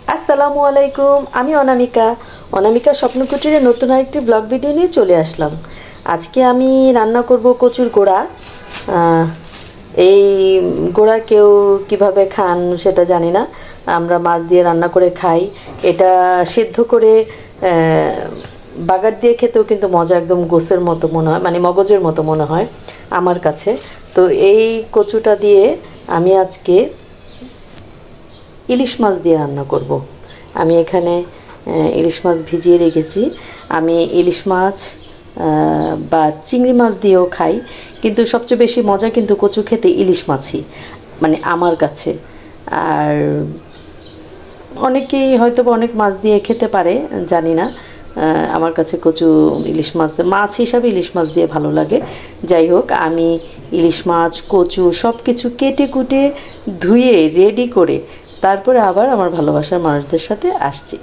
আসসালামু আলাইকুম, আমি অনামিকা। অনামিকা স্বপ্নকুটিরে নতুন আরেকটি ব্লগ ভিডিও নিয়ে চলে আসলাম। আজকে আমি রান্না করব কচুর গোড়া। আহ, এই গোড়া কেউ কিভাবে খান সেটা জানি না, আমরা মাছ দিয়ে রান্না করে খাই। এটা সিদ্ধ করে বাগার দিয়ে খেতেও কিন্তু মজা, একদম গোসের মতো মনে হয়, মানে মগজের মতো মনে হয় আমার কাছে। তো এই কচুটা দিয়ে আমি আজকে ইলিশ মাছ দিয়ে রান্না করব। আমি এখানে ইলিশ মাছ ভিজিয়ে রেখেছি। আমি ইলিশ মাছ বা চিংড়ি মাছ দিয়েও খাই, কিন্তু সবচেয়ে বেশি মজা কিন্তু কচু খেতে ইলিশ মাছই, মানে আমার কাছে। আর অনেকেই হয়তো বা অনেক মাছ দিয়ে খেতে পারে, জানি না। আমার কাছে কচু ইলিশ মাছ মাছ হিসাবে ইলিশ মাছ দিয়ে ভালো লাগে। যাই হোক, আমি ইলিশ মাছ কচু সব কিছু কেটে কুটে ধুয়ে রেডি করে তারপরে আবার আমার ভালোবাসার মানুষদের সাথে আসছি।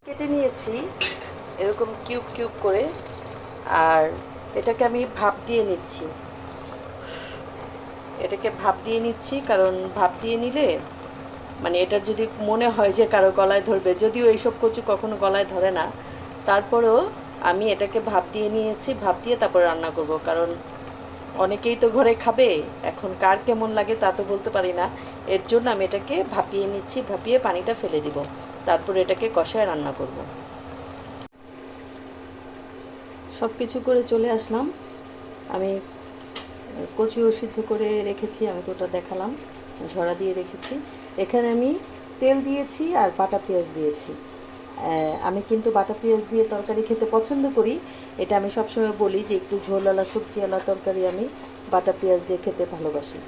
কেটে নিয়েছি এরকম কিউব কিউব করে, আর এটাকে আমি ভাপ দিয়ে নিচ্ছি। কারণ ভাপ দিয়ে নিলে, মানে এটার যদি মনে হয় যে কারো গলায় ধরবে, যদিও এইসব কচু কখনো গলায় ধরে না, তারপরেও আমি এটাকে ভাপ দিয়ে নিয়েছি। ভাপ দিয়ে তারপর রান্না করব, কারণ অনেকেই তো ঘরে খাবে। এখন কার কেমন লাগে তা তো বলতে পারি না। এর জন্য আমি এটাকে ভাপিয়ে নিচ্ছি, ভাপিয়ে পানিটা ফেলে দিব, তারপর এটাকে কষায় রান্না করব। সব কিছু করে চলে আসলাম। আমি কচুও সিদ্ধ করে রেখেছি, আমি তো ওটা দেখালাম, ঝরা দিয়ে রেখেছি। এখানে আমি তেল দিয়েছি আর বাটা পেঁয়াজ দিয়েছি। আমি কিন্তু বাটা পেঁয়াজ দিয়ে তরকারি খেতে পছন্দ করি। এটা আমি সবসময় বলি যে একটু ঝোলওয়ালা সবজিওয়ালা তরকারি আমি বাটা পেঁয়াজ দিয়ে খেতে ভালোবাসি।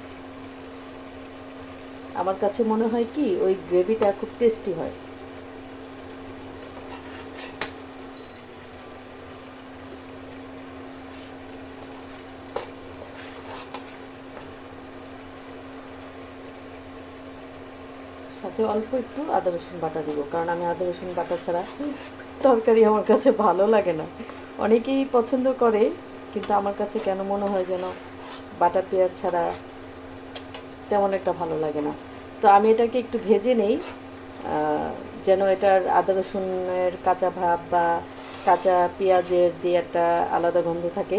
আমার কাছে মনে হয় কি ওই গ্রেভিটা খুব টেস্টি হয়। সাথে অল্প একটু আদা রসুন বাটা দিব, কারণ আমি আদা রসুন বাটা ছাড়া তরকারি আমার কাছে ভালো লাগে না। অনেকেই পছন্দ করে, কিন্তু আমার কাছে কেন মনে হয় যেন বাটা পেঁয়াজ ছাড়া তেমন একটা ভালো লাগে না। তো আমি এটাকে একটু ভেজে নেই, যেন এটার আদা রসুনের কাঁচা ভাব বা কাঁচা পেঁয়াজের যে একটা আলাদা গন্ধ থাকে,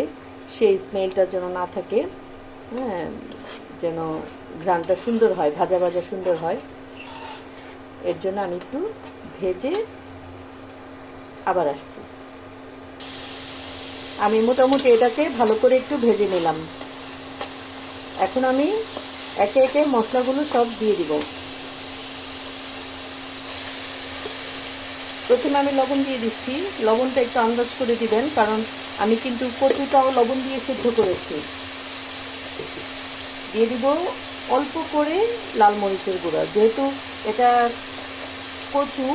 সেই স্মেলটা যেন না থাকে। হ্যাঁ, যেন ঘ্রাণটা সুন্দর হয়, ভাজা ভাজা সুন্দর হয়। এর জন্য আমি একটু ভেজে আবার আসছি। আমি মোটামুটি এটাকে ভালো করে একটু ভেজে নিলাম। এখন আমি একে একে মশলাগুলো সব দিয়ে দিব। প্রথমে আমি লবণ দিয়ে দিচ্ছি। লবণটা একটু আন্দাজ করে দিবেন, কারণ আমি কিন্তু কচুটাও লবণ দিয়ে সিদ্ধ করেছি। দিয়ে দিব অল্প করে লাল মরিচের গুঁড়া। যেহেতু এটা কচু,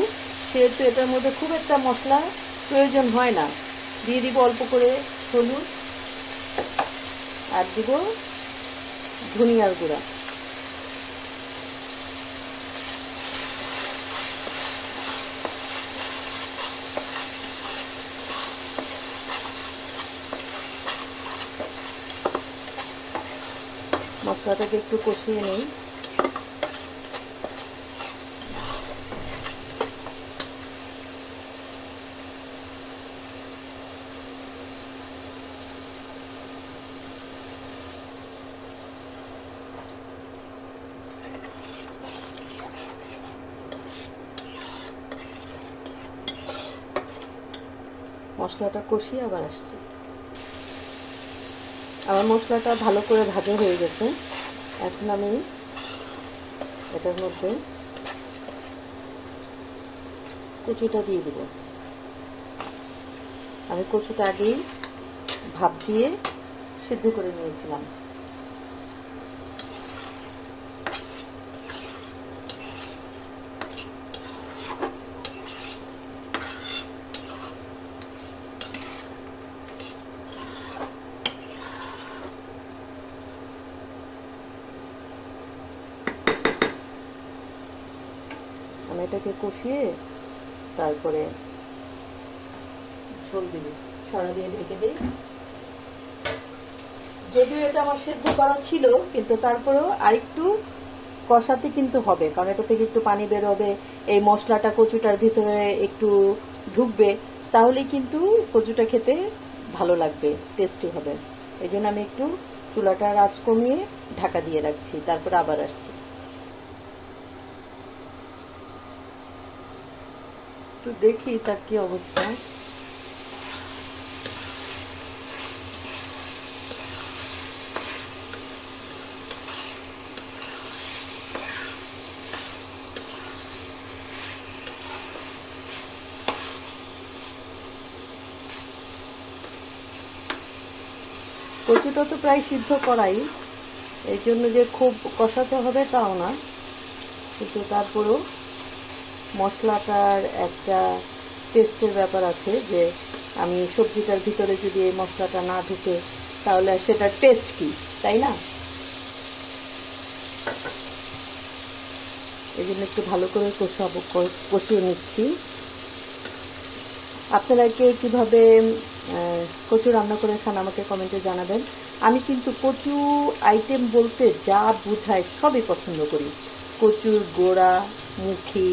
সেহেতু এটার মধ্যে খুব একটা মশলা প্রয়োজন হয় না। দিয়ে দিব অল্প করে হলুদ, আর দিব ধনিয়ার গুঁড়া। মশলাটাকে একটু কষিয়ে নিই। মশলাটা কষিয়ে আবার আসছি। আমার মশলাটা ভালো করে ভাজা হয়ে গেছে। এখন আমি এটার মধ্যে কচুটা দিয়ে দিব। আমি কচুটা আগেই ভাপ দিয়ে সিদ্ধ করে নিয়েছিলাম। আমি এটাকে কষিয়ে তারপরে ঝোল দিব, সারা দিয়ে ঢেকে দিই। যদিও এটা আমার সেদ্ধ করা ছিল, কিন্তু তারপরেও আরেকটু কষাতে কিন্তু হবে, কারণ এটা থেকে একটু পানি বেরোবে, এই মশলাটা কচুটার ভিতরে একটু ঢুকবে, তাহলে কিন্তু কচুটা খেতে ভালো লাগবে, টেস্টি হবে। এই জন্য আমি একটু চুলাটার আঁচ কমিয়ে ঢাকা দিয়ে রাখছি, তারপর আবার আসছি। তো দেখি তার কি অবস্থা। কচুটা তো প্রায় সিদ্ধ করাই, এই জন্য যে খুব কষাতে হবে তাও না, কিন্তু তারপরেও মশলাটার একটা টেস্টের ব্যাপার আছে, যে আমি সবজিটার ভিতরে যদি এই মশলাটা না ঢুকে তাহলে সেটার টেস্ট কি, তাই না? এই জন্য একটু ভালো করে কষিয়ে নিচ্ছি। আপনারা কে কীভাবে কচু রান্না করে খান আমাকে কমেন্টে জানাবেন। আমি কিন্তু কচু আইটেম বলতে যা বুঝায় সবই পছন্দ করি। কচুর গোড়া, মুখি,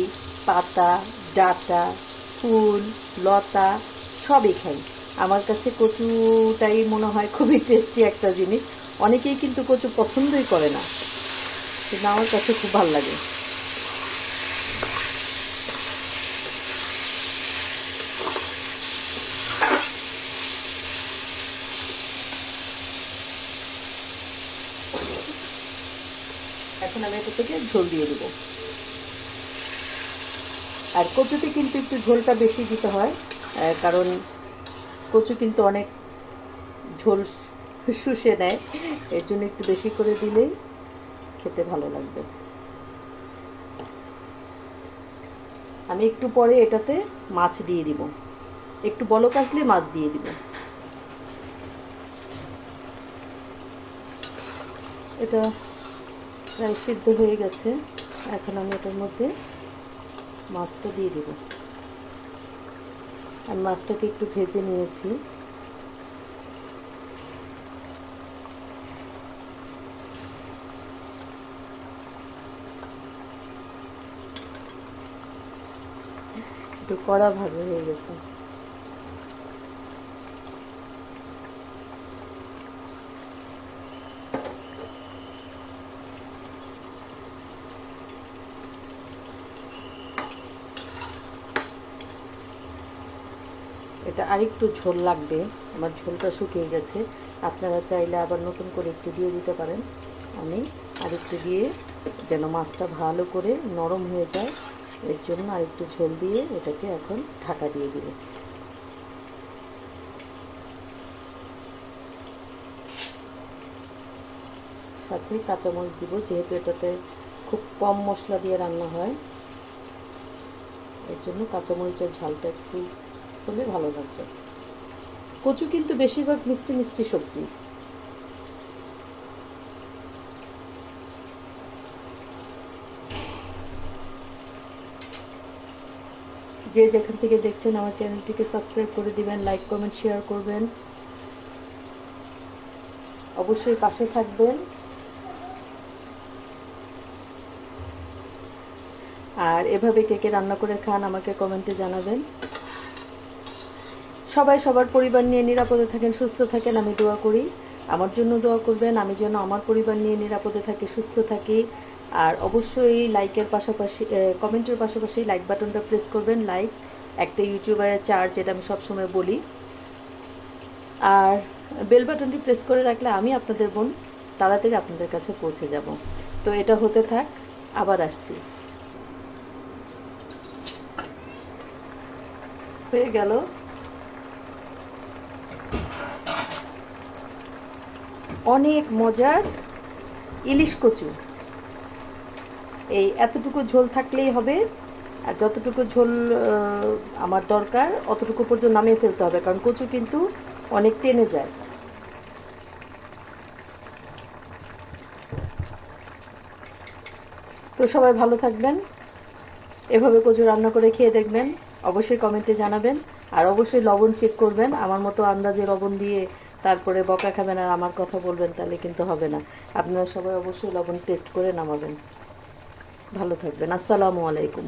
পাতা, ডাঁটা, ফুল, লতা সবই খাই। আমার কাছে কচুটাই মনে হয় খুবই টেস্টি একটা জিনিস। অনেকেই কিন্তু কচু পছন্দই করে না, কিন্তু আমার কাছে খুব ভালো লাগে। এখন আমি এটা থেকে ঝোল দিয়ে দেবো। আর কচুতে কিন্তু একটু ঝোলটা বেশি দিতে হয়, কারণ কচু কিন্তু অনেক ঝোল শুষে নেয়, এর জন্য একটু বেশি করে দিলেই খেতে ভালো লাগবে। আমি একটু পরে এটাতে মাছ দিয়ে দিব, একটু বলক আসলে মাছ দিয়ে দিব। এটা প্রায় সিদ্ধ হয়ে গেছে, এখন আমি এটার মধ্যে মাছটা দিয়ে দিব। আমি মাছটাকে একটু ভেজে নিয়েছি। একটু কড়া ভাজা হয়ে গেছে। এটা আরেকটু ঝোল লাগবে, আমার ঝোলটা শুকিয়ে গেছে। আপনারা চাইলে আবার নতুন করে একটু দিয়ে দিতে পারেন। আমি আরেকটু দিয়ে, যেন মাছটা ভালো করে নরম হয়ে যায়, এর জন্য আরেকটু ঝোল দিয়ে এটাকে এখন ঢাকা দিয়ে দিব। সাথে কাঁচামরিচ দিব, যেহেতু এটাতে খুব কম মশলা দিয়ে রান্না হয়, এর জন্য কাঁচামরিচের ঝালটা একটু হলে ভালো লাগবে। কচু কিন্তু বেশিরভাগ মিষ্টি মিষ্টি সবজি। যে যেখান থেকে দেখছেন আমার চ্যানেলটিকে সাবস্ক্রাইব করে দিবেন, লাইক কমেন্ট শেয়ার করবেন, অবশ্যই পাশে থাকবেন। আর এভাবে কে কে রান্না করে খান আমাকে কমেন্টে জানাবেন। সবাই সবার পরিবার নিয়ে নিরাপদে থাকেন, সুস্থ থাকেন, আমি দোয়া করি। আমার জন্য দোয়া করবেন, আমি যেন আমার পরিবার নিয়ে নিরাপদে থাকি, সুস্থ থাকি। আর অবশ্যই লাইকের পাশাপাশি, কমেন্টের পাশাপাশি লাইক বাটনটা প্রেস করবেন। লাইক একটা ইউটিউবারের চার্জ, যেটা আমি সবসময় বলি। আর বেল বাটনটি প্রেস করে রাখলে আমি আপনাদের বোন তাড়াতাড়ি আপনাদের কাছে পৌঁছে যাব। তো এটা হতে থাক, আবার আসছি। হয়ে গেল অনেক মজার ইলিশ কচু। এই এতটুকু ঝোল থাকলেই হবে, আর যতটুকু ঝোল আমার দরকার অতটুকু পর্যন্ত নামিয়ে ফেলতে হবে, কারণ কচু কিন্তু অনেক টেনে যায়। তো সবাই ভালো থাকবেন, এভাবে কচু রান্না করে খেয়ে দেখবেন, অবশ্যই কমেন্টে জানাবেন। আর অবশ্যই লবণ চেক করবেন, আমার মতো আন্দাজে লবণ দিয়ে তারপরে বকা খাবেন আর আমার কথা বলবেন, তাহলে কিন্তু হবে না। আপনারা সবাই অবশ্যই লবণ টেস্ট করে নামাবেন। ভালো থাকবেন। আসসালামু আলাইকুম।